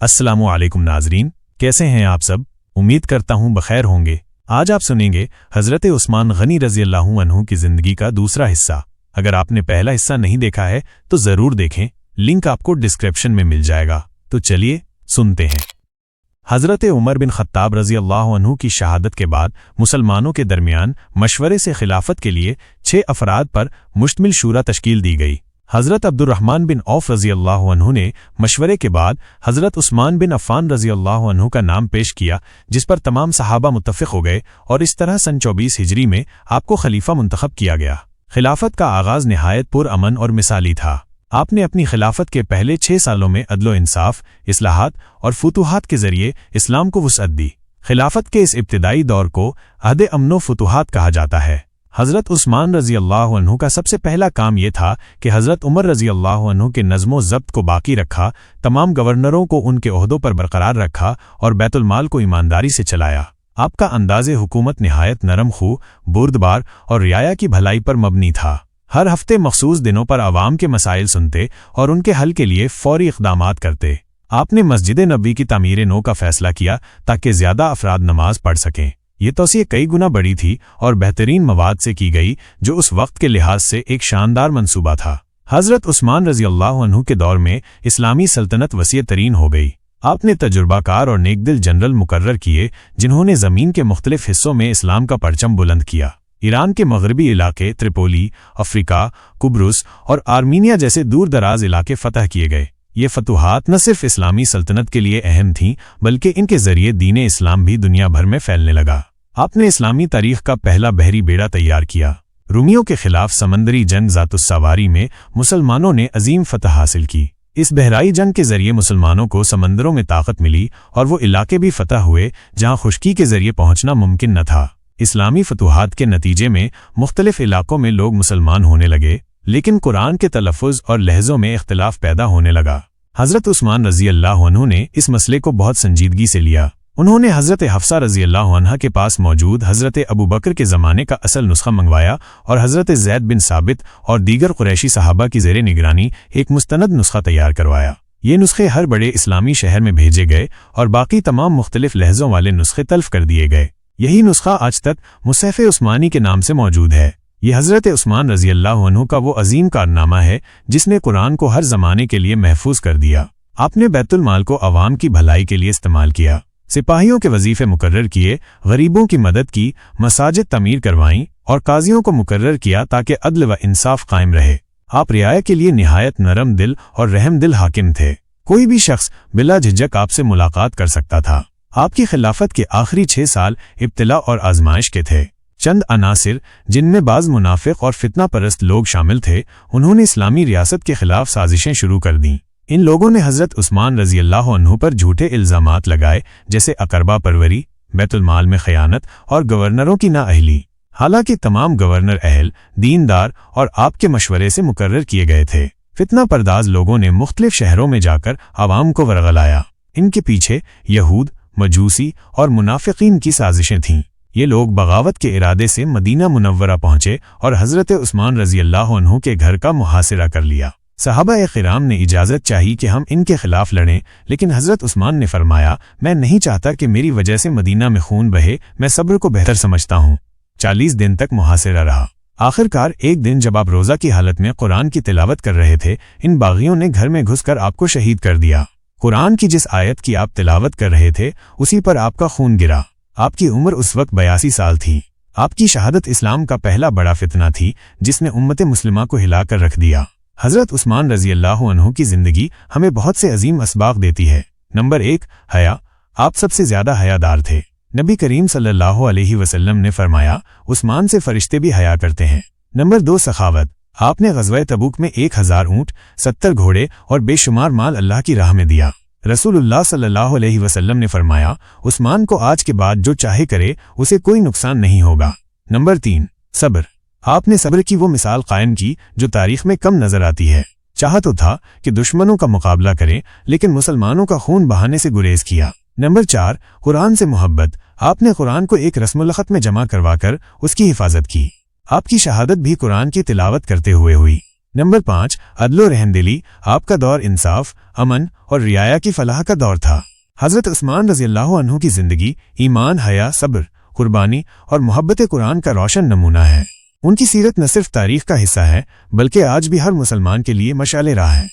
अस्सलाम वालेकुम नाजरीन, कैसे हैं आप सब। उम्मीद करता हूं बखैर होंगे। आज आप सुनेंगे हज़रत उस्मान गनी रज़ियल्लाहु अन्हु की ज़िंदगी का दूसरा हिस्सा। अगर आपने पहला हिस्सा नहीं देखा है तो ज़रूर देखें, लिंक आपको डिस्क्रिप्शन में मिल जाएगा। तो चलिए सुनते हैं। हज़रत उमर बिन ख़त्ताब रज़ियल्लाहु अन्हु की शहादत के बाद मुसलमानों के दरमियान मशवरे से खिलाफत के लिए 6 अफराद पर मुश्तमिल शूरा तश्कील दी गई। हज़रत अब्दुर्रहमान बिन औफ रज़ियल्लाहु अन्हु ने मशवरे के बाद हज़रत उस्मान बिन अफ़्फ़ान रज़ियल्लाहु अन्हु का नाम पेश किया, जिस पर तमाम सहाबा मुत्तफ़िक़ हो गए और इस तरह सन 24 हिजरी में आपको खलीफा मुंतखब किया गया। खिलाफत का आगाज़ निहायत पुरअमन और मिसाली था। आपने अपनी खिलाफत के पहले 6 सालों में अदलो इंसाफ, इस्लाहात और फुतूहात के ज़रिए इस्लाम को वुसअत दी। खिलाफत के इस इब्तिदाई दौर को अहद अमनो फुतूहात कहा जाता है। हज़रत उस्मान रज़ियल्लाहु अन्हु का सबसे पहला काम यह था कि हज़रत उमर रज़ियल्लाहु अन्हु के नज़्मो ज़ब्त को बाकी रखा, तमाम गवर्नरों को उनके ओहदों पर बरकरार रखा और बैतुल माल को ईमानदारी से चलाया। आपका अंदाज़े हुकूमत निहायत नरम खू, बुर्दबार और रियाया की भलाई पर मबनी था। हर हफ्ते मखसूस दिनों पर आवाम के मसाइल सुनते और उनके हल के लिए फौरी इक़दामात करते। आपने मस्जिद नबी की तामीर नौ का फ़ैसला किया ताकि ज़्यादा अफराद नमाज पढ़ सकें। ये तौसीए कई गुना बड़ी थी और बेहतरीन मवाद से की गई, जो उस वक्त के लिहाज से एक शानदार मंसूबा था। हज़रत उस्मान रज़ियल्लाहु अन्हु के दौर में इस्लामी सल्तनत वसीअ तरीन हो गई। आपने तजुर्बाकार और नेकदिल जनरल मुकर्रर किए, जिन्होंने ज़मीन के मुख्तलिफ हिस्सों में इस्लाम का परचम बुलंद किया। ईरान के मगरबी इलाके, त्रिपोली, अफ्रीका, कुब्रुस और आर्मीनिया जैसे दूर दराज इलाके फ़तह किए गए। ये फतूहात न सिर्फ इस्लामी सल्तनत के लिए अहम थीं, बल्कि इनके ज़रिए दीन इस्लाम भी दुनिया भर में फैलने लगा। आपने इस्लामी तारीख़ का पहला बहरी बेड़ा तैयार किया। रूमियों के खिलाफ समंदरी जंग ज़ातुस्सवारी में मुसलमानों ने अजीम फतह हासिल की। इस बहराई जंग के ज़रिए मुसलमानों को समंदरों में ताकत मिली और वो इलाके भी फतह हुए जहाँ खुश्की के ज़रिए पहुँचना मुमकिन न था। इस्लामी फतूहात के नतीजे में मुख्तलिफ इलाकों में लोग मुसलमान होने लगे, लेकिन कुरान के तलफ़ुज़ और लहज़ों में इख्तिलाफ पैदा होने लगा। हज़रत उस्मान रज़ियल्लाहु अन्हु ने इस मसले को बहुत संजीदगी से लिया। उन्होंने हज़रत हफ्सा रज़ियल्लाहु अन्हा के पास मौजूद हज़रत अबू बकर के ज़माने का असल नुस्खा मंगवाया और हज़रत ज़ैद बिन साबित और दीगर कुरैशी सहाबा की ज़ेरे निगरानी एक मुस्तनद नुस्खा तैयार करवाया। ये नुस्खे हर बड़े इस्लामी शहर में भेजे गए और बाकी तमाम मुख्तलिफ लहज़ों वाले नुस्खे तल्फ़ कर दिए गए। यही नुस्खा आज तक मुसहफ़ उस्मानी के नाम से मौजूद है। ये हज़रत उस्मान रज़ियल्लाहु अन्हु का वो अजीम कारनामा है जिसने कुरान को हर ज़माने के लिए महफूज कर दिया। आपने बैतुल माल को अवाम की भलाई के लिए इस्तेमाल किया, सिपाहियों के वजीफे मुकर्रर किए, गरीबों की मदद की, मसाजिद तमीर करवाईं और काजियों को मुकर्रर किया ताकि अदल व इंसाफ कायम रहे। आप रियाया के लिए निहायत नरम दिल और रहम दिल हाकिम थे। कोई भी शख्स बिला झिझक आपसे मुलाकात कर सकता था। आपकी खिलाफत के आखिरी 6 साल इब्तिला और आजमाइश के थे। चंद अनासिर, जिनमें बाज़ मुनाफिक और फितना परस्त लोग शामिल थे, उन्होंने इस्लामी रियासत के खिलाफ साजिशें शुरू कर दीं। इन लोगों ने हज़रत उस्मान रज़ियल्लाहु अन्हु पर झूठे इल्ज़ामात लगाए, जैसे अकरबा परवरी, बैतुल माल में खयानत और गवर्नरों की नाअहली। हालांकि तमाम गवर्नर अहल, दीनदार और आपके मशवरे से मुकर्रर किए गए थे। फितना परदाज लोगों ने मुख्तलिफ शहरों में जाकर आवाम को वरगलाया। इनके पीछे यहूद, मजूसी और मुनाफिकीन की साजिशें थीं। ये लोग बगावत के इरादे से मदीना मुनव्वरा पहुंचे और हज़रत उस्मान रज़ियल्लाहु अन्हु के घर का मुहासिरा कर लिया। सहाबा-ए-किराम ने इजाज़त चाही कि हम इनके खिलाफ लड़ें, लेकिन हज़रत उस्मान ने फरमाया, मैं नहीं चाहता कि मेरी वजह से मदीना में खून बहे, मैं सब्र को बेहतर समझता हूँ। 40 दिन तक मुहासिरा रहा। आखिरकार एक दिन जब आप रोज़ा की हालत में कुरान की तिलावत कर रहे थे, इन बागियों ने घर में घुसकर आपको शहीद कर दिया। कुरान की जिस आयत की आप तिलावत कर रहे थे, उसी पर आपका खून गिरा। आपकी उम्र उस वक्त 82 साल थी। आपकी शहादत इस्लाम का पहला बड़ा फितना थी, जिसने उम्मत मुस्लिमा को हिलाकर रख दिया। हज़रत उस्मान रज़ियल्लाहु अन्हु की ज़िंदगी हमें बहुत से अजीम असबाक देती है। नंबर 1, हया। आप सबसे ज़्यादा हयादार थे। नबी करीम सल्लल्लाहु अलैहि वसल्लम ने फरमाया, उस्मान से फरिश्ते भी हया करते हैं। नंबर 2, सखावत। आपने ग़ज़वा तबूक में 1000 ऊँट, 70 घोड़े और बेशुमार माल अल्लाह की राह में दिया। रसूलुल्लाह सल्लल्लाहु अलैहि वसल्लम ने फरमाया, उस्मान को आज के बाद जो चाहे करे, उसे कोई नुकसान नहीं होगा। नंबर 3, सब्र। आपने सब्र की वो मिसाल कायम की जो तारीख में कम नजर आती है। चाहा तो था कि दुश्मनों का मुकाबला करें, लेकिन मुसलमानों का खून बहाने से गुरेज किया। नंबर 4, कुरान से मोहब्बत। आपने कुरान को एक रस्मुल-ए-ख़त में जमा करवाकर उसकी हिफाजत की। आपकी शहादत भी कुरान की तिलावत करते हुए हुई। نمبر 5 عدل و رحمدلی۔ آپ کا دور انصاف، امن اور رعایا کی فلاح کا دور تھا۔ حضرت عثمان رضی اللہ عنہ کی زندگی ایمان، حیا، صبر، قربانی اور محبت قرآن کا روشن نمونہ ہے۔ ان کی سیرت نہ صرف تاریخ کا حصہ ہے بلکہ آج بھی ہر مسلمان کے لیے مشعل راہ ہے۔